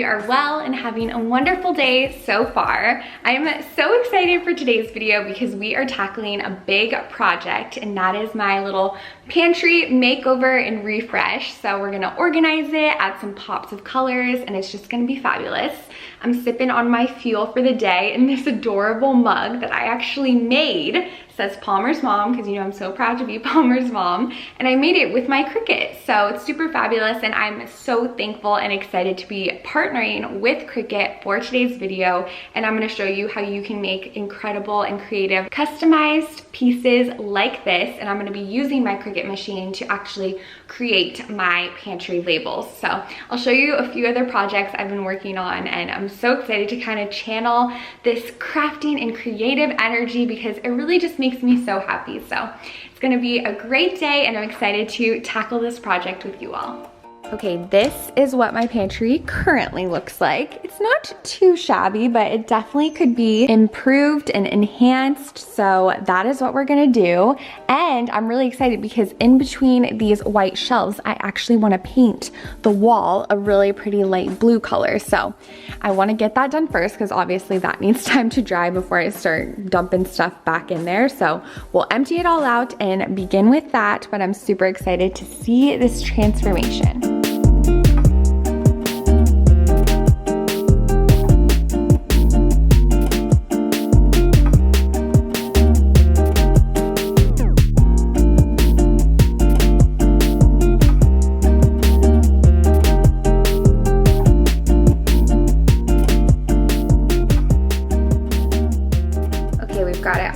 you are well and having a wonderful day so far. I'm so excited for today's video because we are tackling a big project, and that is my little pantry makeover and refresh. So we're gonna organize it, add some pops of colors, and it's just gonna be fabulous. I'm sipping on my fuel for the day in this adorable mug that I actually made. It says Palmer's Mom, because you know I'm so proud to be Palmer's mom, and I made it with my Cricut. So it's super fabulous, and I'm so thankful and excited to be partnering with Cricut for today's video. And I'm going to show you how you can make incredible and creative customized pieces like this, and I'm going to be using my Cricut machine to actually create my pantry labels. So I'll show you a few other projects I've been working on, and I'm so excited to kind of channel this crafting and creative energy because it really just makes me so happy. So it's gonna be a great day, and I'm excited to tackle this project with you all. Okay, this is what my pantry currently looks like. It's not too shabby, but it definitely could be improved and enhanced. So that is what we're gonna do. And I'm really excited because in between these white shelves, I actually wanna paint the wall a really pretty light blue color. So I wanna get that done first because obviously that needs time to dry before I start dumping stuff back in there. So we'll empty it all out and begin with that, but I'm super excited to see this transformation.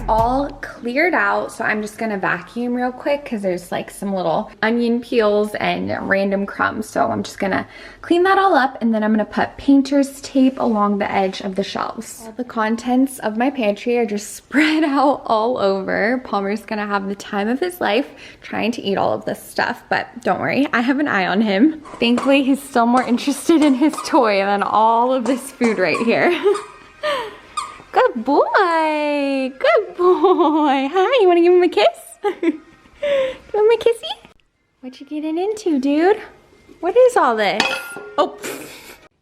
All cleared out, so I'm just gonna vacuum real quick because there's like some little onion peels and random crumbs. So I'm just gonna clean that all up, and then I'm gonna put painter's tape along the edge of the shelves. All the contents of my pantry are just spread out all over. Palmer's gonna have the time of his life trying to eat all of this stuff, but don't worry, I have an eye on him. Thankfully, he's still more interested in his toy than all of this food right here. Good boy, good boy. Hi, you wanna give him a kiss? Give him a kissy? What you getting into, dude? What is all this? Oh,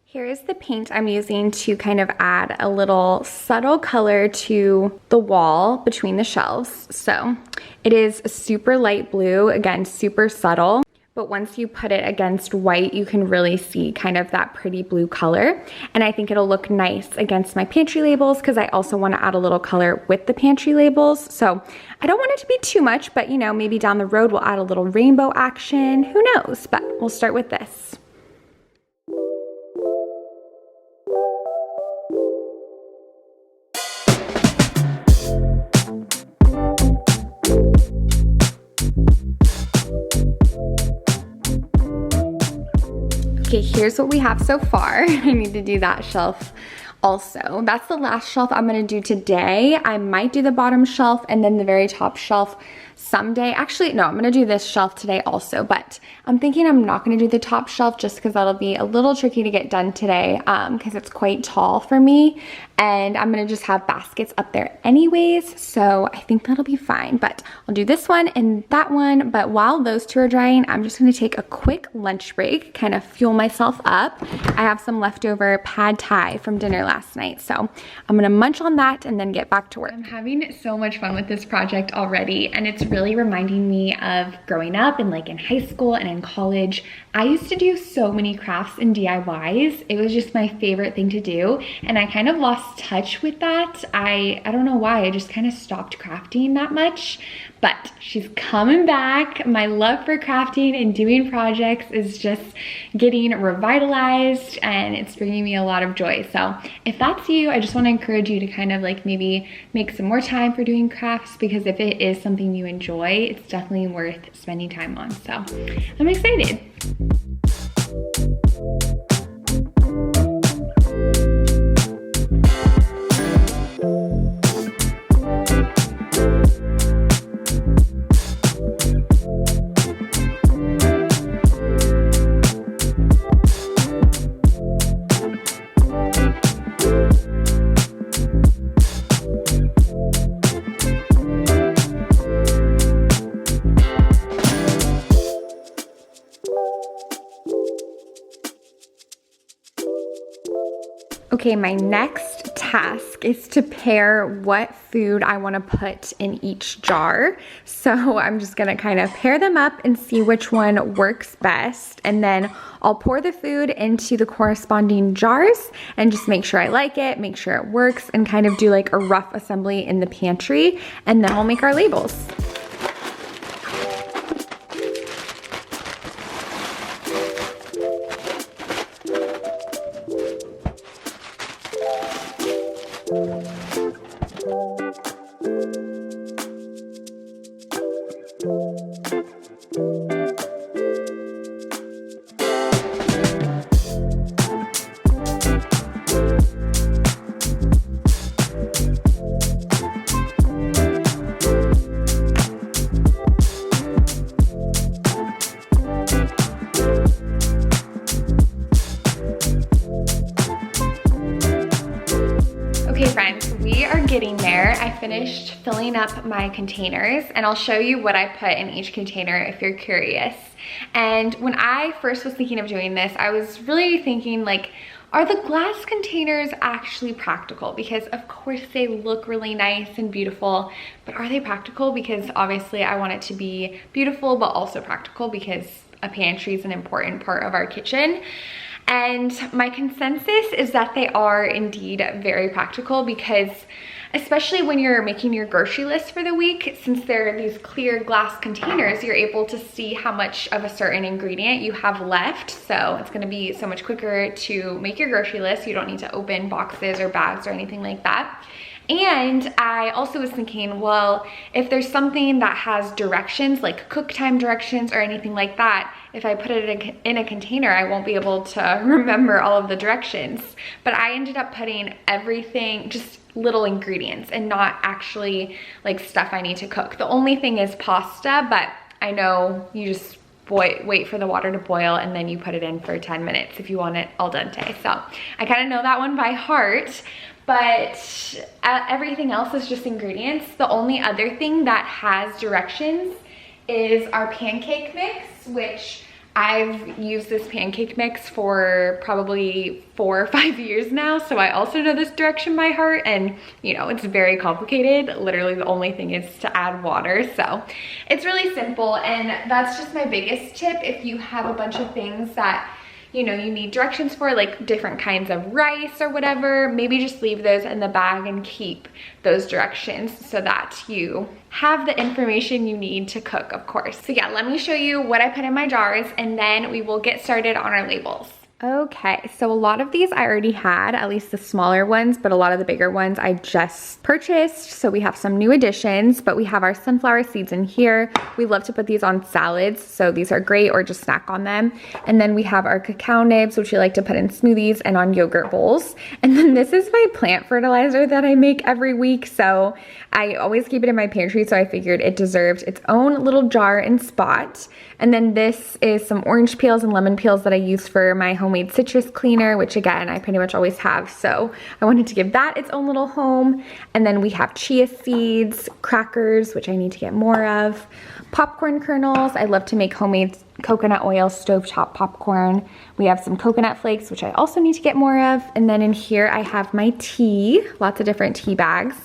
here is the paint I'm using to kind of add a little subtle color to the wall between the shelves. So it is super light blue, again, super subtle. But once you put it against white, you can really see kind of that pretty blue color. And I think it'll look nice against my pantry labels because I also want to add a little color with the pantry labels. So I don't want it to be too much, but you know, maybe down the road we'll add a little rainbow action. Who knows? But we'll start with this. Okay, here's what we have so far. I need to do that shelf also. That's the last shelf I'm gonna do today. I might do the bottom shelf and then the very top shelf someday. Actually, no, I'm gonna do this shelf today also, but I'm thinking I'm not gonna do the top shelf just because that'll be a little tricky to get done today because it's quite tall for me, and I'm gonna just have baskets up there anyways, so I think that'll be fine. But I'll do this one and that one, but while those two are drying, I'm just gonna take a quick lunch break, kind of fuel myself up. I have some leftover pad thai from dinner last night, so I'm gonna munch on that and then get back to work. I'm having so much fun with this project already, and it's really reminding me of growing up and like in high school and in college. I used to do so many crafts and DIYs. It was just my favorite thing to do, and I kind of lost touch with that. I don't know why, I just kind of stopped crafting that much, but she's coming back. My love for crafting and doing projects is just getting revitalized, and it's bringing me a lot of joy. So if that's you, I just want to encourage you to kind of like maybe make some more time for doing crafts, because if it is something you enjoy, it's definitely worth spending time on. So I'm excited. Okay, my next task is to pair what food I want to put in each jar. So I'm just gonna kind of pair them up and see which one works best. And then I'll pour the food into the corresponding jars and just make sure I like it, make sure it works, and kind of do like a rough assembly in the pantry. And then we'll make our labels. Okay friends, we are getting there. I finished filling up my containers and I'll show you what I put in each container if you're curious. And when I first was thinking of doing this, I was really thinking like, are the glass containers actually practical? Because of course they look really nice and beautiful, but are they practical? Because obviously I want it to be beautiful, but also practical because a pantry is an important part of our kitchen. And my consensus is that they are indeed very practical because especially when you're making your grocery list for the week, since they're these clear glass containers, you're able to see how much of a certain ingredient you have left. So it's gonna be so much quicker to make your grocery list. You don't need to open boxes or bags or anything like that. And I also was thinking, well, if there's something that has directions, like cook time directions or anything like that, if I put it in a container, I won't be able to remember all of the directions. But I ended up putting everything, just little ingredients and not actually like stuff I need to cook. The only thing is pasta, but I know you just wait for the water to boil and then you put it in for 10 minutes if you want it al dente. So I kind of know that one by heart. But everything else is just ingredients. The only other thing that has directions is our pancake mix, which I've used this pancake mix for probably 4 or 5 years now. So I also know this direction by heart, and you know, it's very complicated. Literally the only thing is to add water. So it's really simple, and that's just my biggest tip. If you have a bunch of things that you know, you need directions for, like different kinds of rice or whatever, maybe just leave those in the bag and keep those directions so that you have the information you need to cook, of course. So yeah, let me show you what I put in my jars and then we will get started on our labels. Okay, so a lot of these I already had, at least the smaller ones, but a lot of the bigger ones I just purchased. So we have some new additions, but we have our sunflower seeds in here. We love to put these on salads, so these are great, or just snack on them. And then we have our cacao nibs, which we like to put in smoothies and on yogurt bowls. And then this is my plant fertilizer that I make every week. So I always keep it in my pantry, so I figured it deserved its own little jar and spot. And then this is some orange peels and lemon peels that I use for my homemade citrus cleaner, which again, I pretty much always have. So I wanted to give that its own little home. And then we have chia seeds, crackers, which I need to get more of, popcorn kernels. I love to make homemade coconut oil stovetop popcorn. We have some coconut flakes, which I also need to get more of. And then in here I have my tea, lots of different tea bags.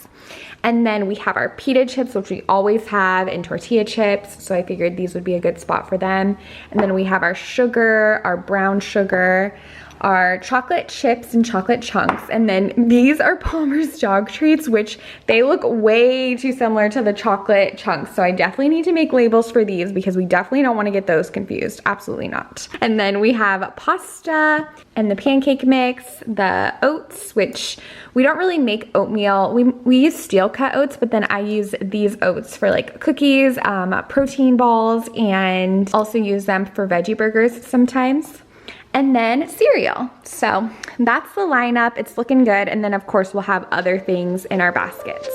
And then we have our pita chips, which we always have, and tortilla chips. So I figured these would be a good spot for them. And then we have our sugar, our brown sugar, our chocolate chips and chocolate chunks. And then these are Palmer's dog treats, which they look way too similar to the chocolate chunks. So I definitely need to make labels for these because we definitely don't want to get those confused. Absolutely not. And then we have pasta and the pancake mix, the oats, which we don't really make oatmeal. We use steel cut oats, but then I use these oats for like cookies, protein balls, and also use them for veggie burgers sometimes. And then cereal. So that's the lineup. It's looking good. And then of course we'll have other things in our baskets.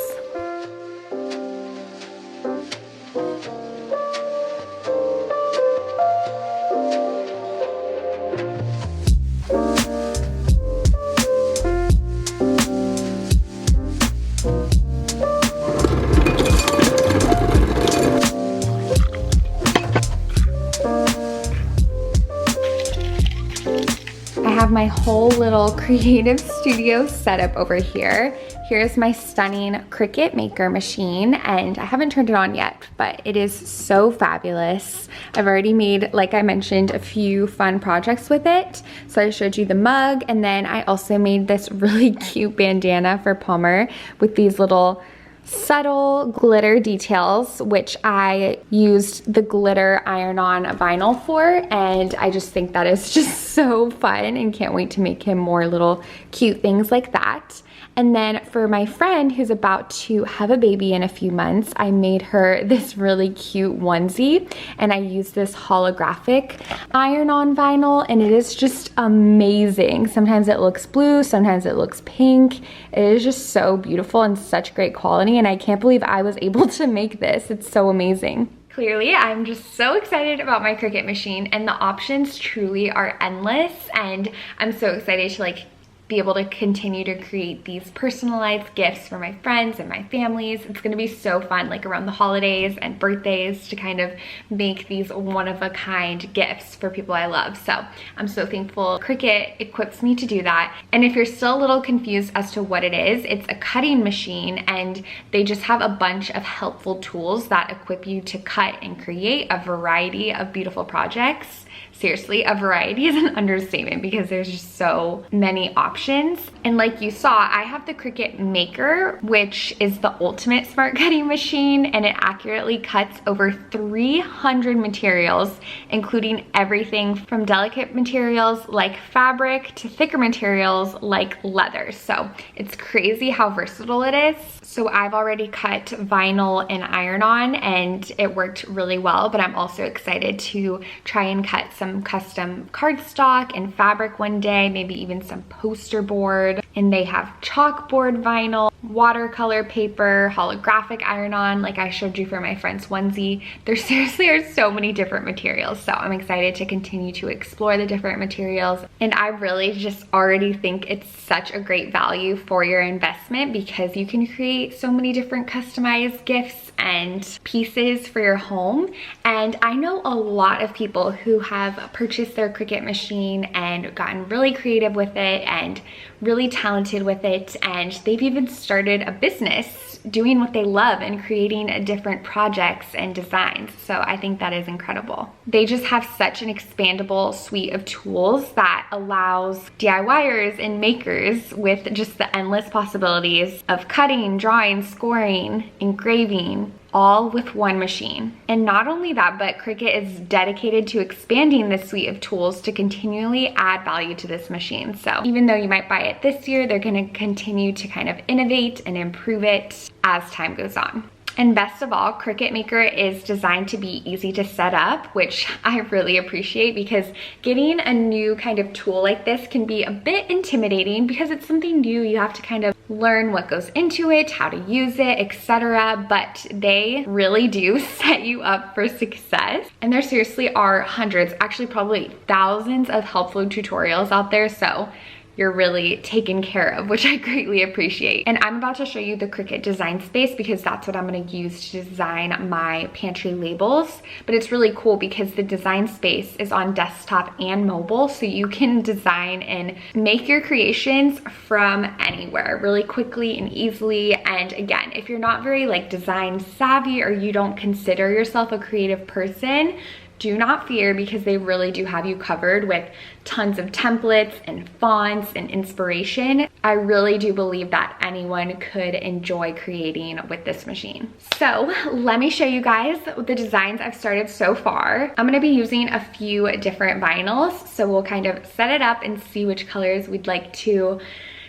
my whole little creative studio setup over here. Here's my stunning Cricut maker machine, and I haven't turned it on yet, but it is so fabulous. I've already made, like I mentioned, a few fun projects with it. So I showed you the mug, and then I also made this really cute bandana for Palmer with these little subtle glitter details, which I used the glitter iron-on vinyl for, and I just think that is just so fun and can't wait to make him more little cute things like that. And then for my friend who's about to have a baby in a few months, I made her this really cute onesie, and I used this holographic iron-on vinyl, and it is just amazing. Sometimes it looks blue, sometimes it looks pink. It is just so beautiful and such great quality, and I can't believe I was able to make this. It's so amazing. Clearly, I'm just so excited about my Cricut machine, and the options truly are endless, and I'm so excited to be able to continue to create these personalized gifts for my friends and my families. It's gonna be so fun, around the holidays and birthdays, to kind of make these one-of-a-kind gifts for people I love. So I'm so thankful Cricut equips me to do that. And if you're still a little confused as to what it is, it's a cutting machine, and they just have a bunch of helpful tools that equip you to cut and create a variety of beautiful projects. Seriously, a variety is an understatement because there's just so many options. And like you saw, I have the Cricut Maker, which is the ultimate smart cutting machine, and it accurately cuts over 300 materials, including everything from delicate materials like fabric to thicker materials like leather. So it's crazy how versatile it is. So I've already cut vinyl and iron-on, and it worked really well, but I'm also excited to try and cut some custom cardstock and fabric one day, maybe even some poster board. And they have chalkboard vinyl, watercolor paper, holographic iron-on, like I showed you for my friend's onesie. There seriously are so many different materials, so I'm excited to continue to explore the different materials. And I really just already think it's such a great value for your investment, because you can create so many different customized gifts and pieces for your home. And I know a lot of people who have purchased their Cricut machine and gotten really creative with it and really talented with it, and they've even started a business doing what they love and creating different projects and designs. So I think that is incredible. They just have such an expandable suite of tools that allows DIYers and makers with just the endless possibilities of cutting, drawing, scoring, engraving, all with one machine. And not only that, but Cricut is dedicated to expanding this suite of tools to continually add value to this machine. So even though you might buy it this year, they're gonna continue to kind of innovate and improve it as time goes on. And best of all, Cricut Maker is designed to be easy to set up, which I really appreciate, because getting a new kind of tool like this can be a bit intimidating because it's something new. You have to kind of learn what goes into it, how to use it, etc. But they really do set you up for success. And there seriously are hundreds, actually probably thousands of helpful tutorials out there. So you're really taken care of, which I greatly appreciate. And I'm about to show you the Cricut design space because that's what I'm gonna use to design my pantry labels. But it's really cool because the design space is on desktop and mobile, so you can design and make your creations from anywhere really quickly and easily. And again, if you're not very design savvy, or you don't consider yourself a creative person, do not fear, because they really do have you covered with tons of templates and fonts and inspiration. I really do believe that anyone could enjoy creating with this machine. So let me show you guys the designs I've started so far. I'm gonna be using a few different vinyls, so we'll kind of set it up and see which colors we'd like to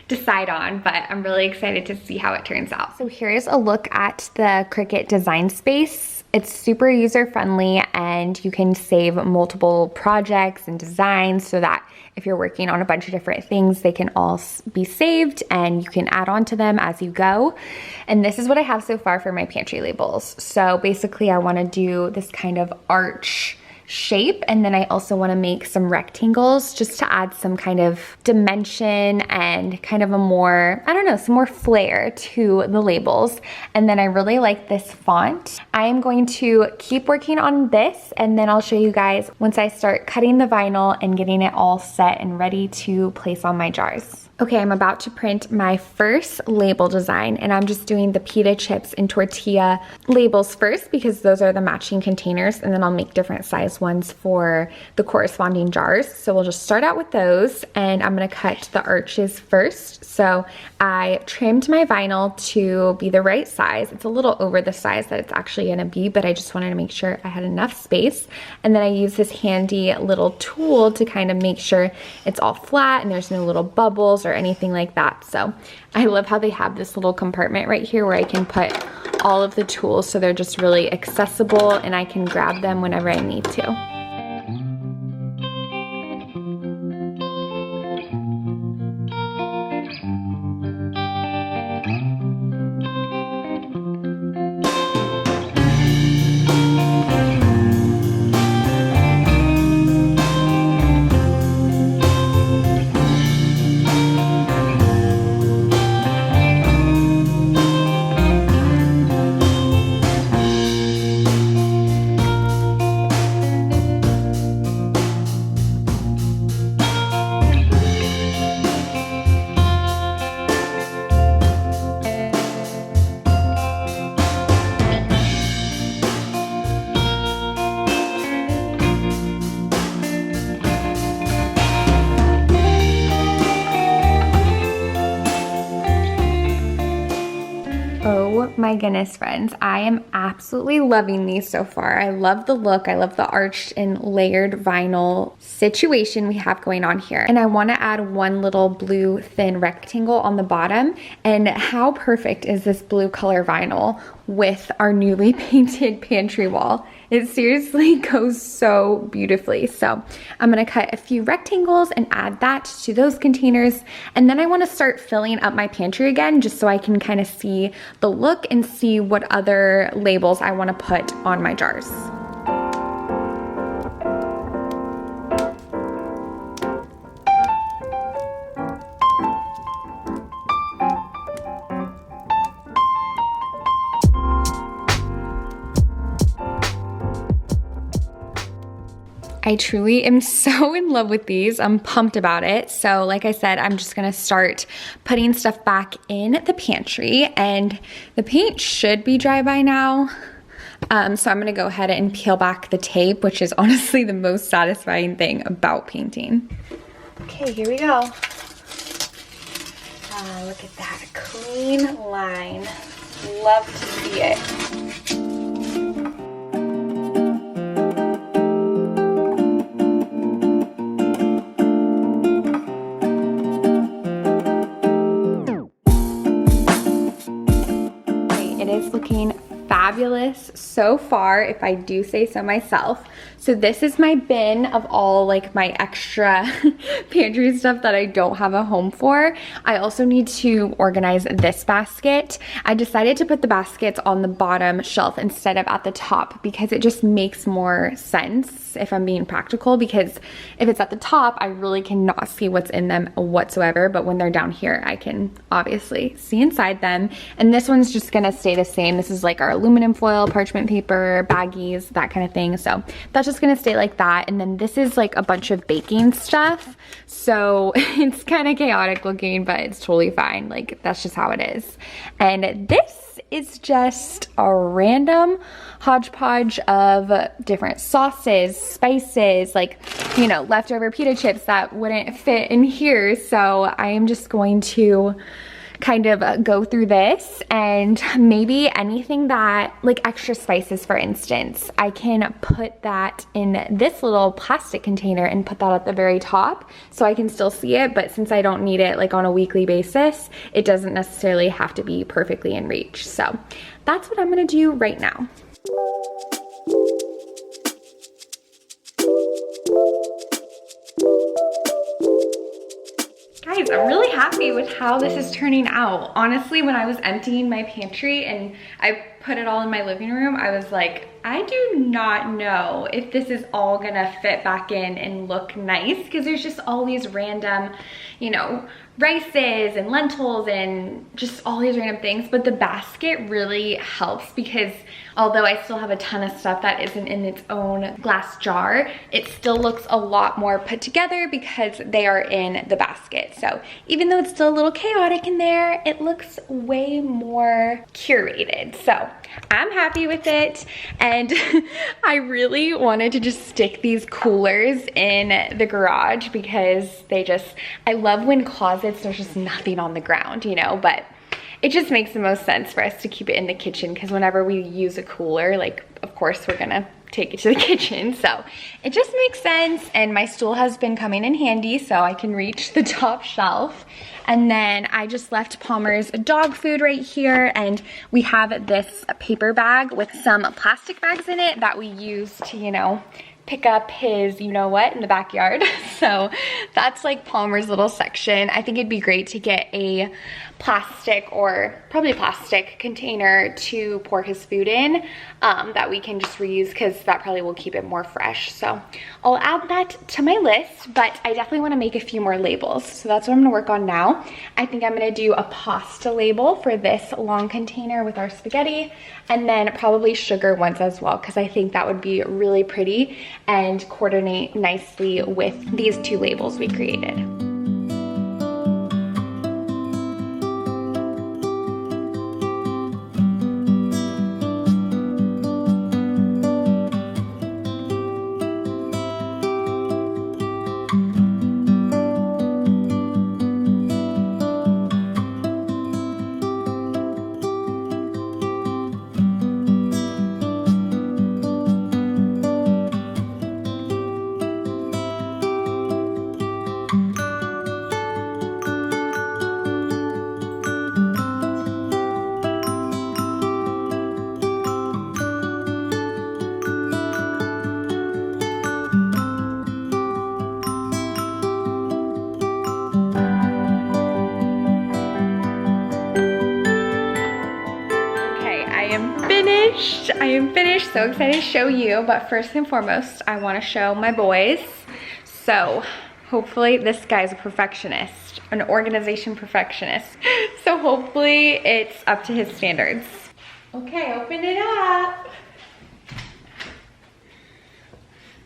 decide on, but I'm really excited to see how it turns out. So here's a look at the Cricut design space. It's super user-friendly, and you can save multiple projects and designs so that if you're working on a bunch of different things, they can all be saved and you can add on to them as you go. And this is what I have so far for my pantry labels. So basically I want to do this kind of arch shape. And then I also want to make some rectangles just to add some kind of dimension and kind of a more, I don't know, some more flair to the labels. And then I really like this font. I am going to keep working on this, and then I'll show you guys once I start cutting the vinyl and getting it all set and ready to place on my jars. Okay, I'm about to print my first label design, and I'm just doing the pita chips and tortilla labels first because those are the matching containers, and then I'll make different size ones for the corresponding jars. So we'll just start out with those, and I'm gonna cut the arches first. So I trimmed my vinyl to be the right size. It's a little over the size that it's actually gonna be, but I just wanted to make sure I had enough space. And then I use this handy little tool to kind of make sure it's all flat and there's no little bubbles or anything like that. So I love how they have this little compartment right here where I can put all of the tools, so they're just really accessible and I can grab them whenever I need to. Oh my goodness, friends. I am absolutely loving these so far. I love the look. I love the arched and layered vinyl situation we have going on here. And I want to add one little blue thin rectangle on the bottom. And how perfect is this blue color vinyl with our newly painted pantry wall? It seriously goes so beautifully. So I'm gonna cut a few rectangles and add that to those containers. And then I wanna start filling up my pantry again, just so I can kind of see the look and see what other labels I wanna put on my jars. I truly am so in love with these. I'm pumped about it. So like I said, I'm just gonna start putting stuff back in the pantry, and the paint should be dry by now. So I'm gonna go ahead and peel back the tape, which is honestly the most satisfying thing about painting. Okay, here we go. Look at that clean line. Love to see it. Looking fabulous so far, if I do say so myself. So this is my bin of all like my extra pantry stuff that I don't have a home for. I also need to organize this basket. I decided to put the baskets on the bottom shelf instead of at the top because it just makes more sense if I'm being practical, because if it's at the top, I really cannot see what's in them whatsoever, but when they're down here, I can obviously see inside them. And this one's just gonna stay the same. This is like our aluminum foil, parchment paper, baggies, that kind of thing. So that's just gonna stay like that. And then this is like a bunch of baking stuff. So it's kind of chaotic looking, but it's totally fine. Like that's just how it is. And this is just a random hodgepodge of different sauces, spices, like, you know, leftover pita chips that wouldn't fit in here. So I am just going to kind of go through this, and maybe anything that, like extra spices for instance, I can put that in this little plastic container and put that at the very top so I can still see it, but since I don't need it like on a weekly basis, it doesn't necessarily have to be perfectly in reach. So that's what I'm gonna do right now. Guys, I'm really happy with how this is turning out. Honestly, when I was emptying my pantry and I put it all in my living room, I was like, I do not know if this is all gonna fit back in and look nice, because there's just all these random, you know, rices and lentils and just all these random things. But the basket really helps, because although I still have a ton of stuff that isn't in its own glass jar, it still looks a lot more put together because they are in the basket. So even though it's still a little chaotic in there, it looks way more curated. So I'm happy with it. And I really wanted to just stick these coolers in the garage, because I love when closets, there's just nothing on the ground, you know, but it just makes the most sense for us to keep it in the kitchen, because whenever we use a cooler, like, of course we're gonna take it to the kitchen. So it just makes sense. And my stool has been coming in handy, so I can reach the top shelf. And then I just left Palmer's dog food right here, and we have this paper bag with some plastic bags in it that we use to, you know, pick up his you-know-what in the backyard. So that's like Palmer's little section. I think it'd be great to get a plastic, or probably plastic container to pour his food in, that we can just reuse, because that probably will keep it more fresh. So I'll add that to my list, but I definitely want to make a few more labels. So that's what I'm gonna work on now. I think I'm gonna do a pasta label for this long container with our spaghetti, and then probably sugar ones as well, because I think that would be really pretty and coordinate nicely with these two labels we created. I am finished, so excited to show you, but first and foremost, I want to show my boys. So hopefully, this guy's a perfectionist, an organization perfectionist. So hopefully it's up to his standards. Okay, open it up.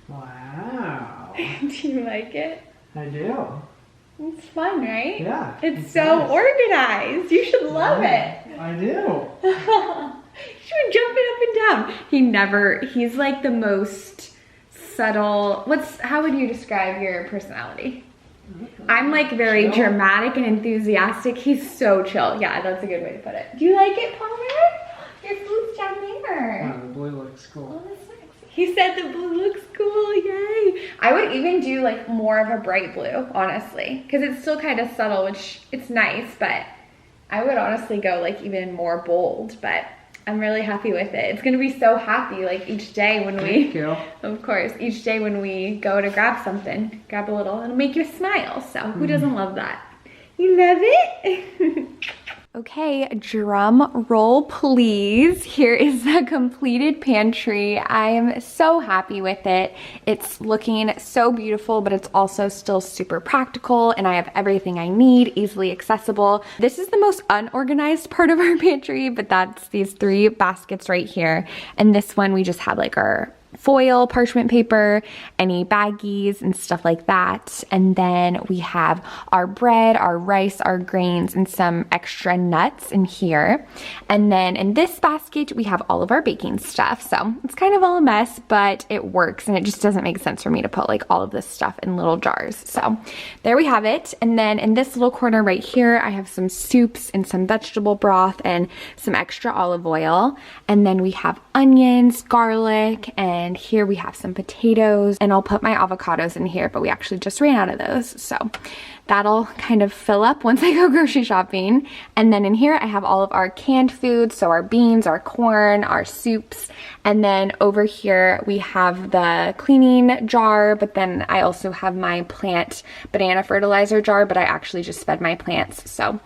Wow. Do you like it? I do. It's fun, right? Yeah. It's so nice. Organized. You should love it. I do. You're jumping up and down. He's like the most subtle, how would you describe your personality? I'm like very chill, dramatic and enthusiastic. He's so chill. Yeah, that's a good way to put it. Do you like it, Palmer? Your food's down there. Oh, the blue looks cool. Oh, that's nice. He said the blue looks cool, yay. I would even do like more of a bright blue, honestly, because it's still kind of subtle, which it's nice, but I would honestly go like even more bold, but I'm really happy with it. It's gonna be so happy like each day when of course, each day when we go to grab something, grab a little, it'll make you smile. So who doesn't love that? You love it? Okay, drum roll please. Here is the completed pantry. I am so happy with it. It's looking so beautiful, but it's also still super practical, and I have everything I need, easily accessible. This is the most unorganized part of our pantry, but that's these 3 baskets right here. And this one we just had like our foil, parchment paper, any baggies and stuff like that. And then we have our bread, our rice, our grains, and some extra nuts in here. And then in this basket, we have all of our baking stuff. So it's kind of all a mess, but it works, and it just doesn't make sense for me to put like all of this stuff in little jars. So there we have it. And then in this little corner right here, I have some soups and some vegetable broth and some extra olive oil. And then we have onions, garlic, and here we have some potatoes, and I'll put my avocados in here, but we actually just ran out of those. So that'll kind of fill up once I go grocery shopping. And then in here I have all of our canned foods, so our beans, our corn, our soups. And then over here we have the cleaning jar, but then I also have my plant banana fertilizer jar, but I actually just fed my plants. So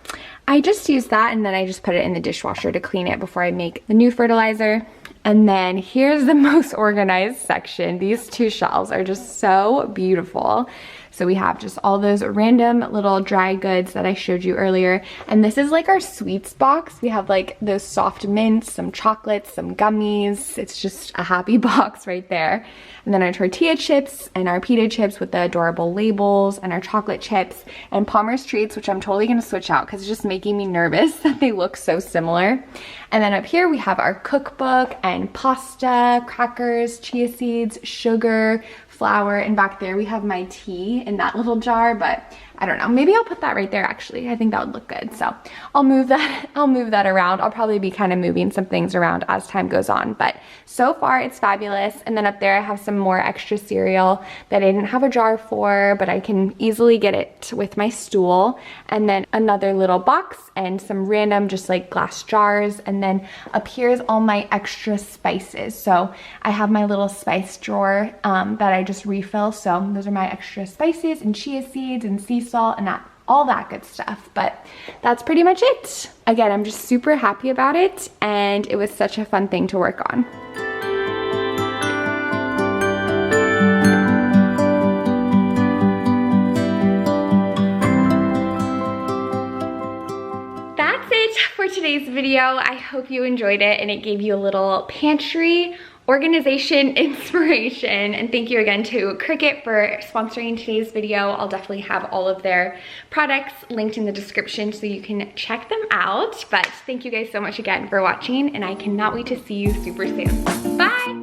I just use that, and then I just put it in the dishwasher to clean it before I make the new fertilizer. And then here's the most organized section. These two shelves are just so beautiful. So we have just all those random little dry goods that I showed you earlier. And this is like our sweets box. We have like those soft mints, some chocolates, some gummies. It's just a happy box right there. And then our tortilla chips and our pita chips with the adorable labels, and our chocolate chips and Palmer's treats, which I'm totally gonna switch out because it's just making me nervous that they look so similar. And then up here we have our cookbook and pasta, crackers, chia seeds, sugar, flour, and back there we have my tea in that little jar, but I don't know, maybe I'll put that right there actually. I think that would look good. So I'll move that around. I'll probably be kind of moving some things around as time goes on, but so far it's fabulous. And then up there I have some more extra cereal that I didn't have a jar for, but I can easily get it with my stool. And then another little box and some random just like glass jars. And then up here is all my extra spices. So I have my little spice drawer that I just refill. So those are my extra spices and chia seeds and sea salt and all that good stuff. But that's pretty much it. Again, I'm just super happy about it, and it was such a fun thing to work on. That's it for today's video. I hope you enjoyed it and it gave you a little pantry organization inspiration. And thank you again to Cricut for sponsoring today's video. I'll definitely have all of their products linked in the description so you can check them out. But thank you guys so much again for watching, and I cannot wait to see you super soon. Bye!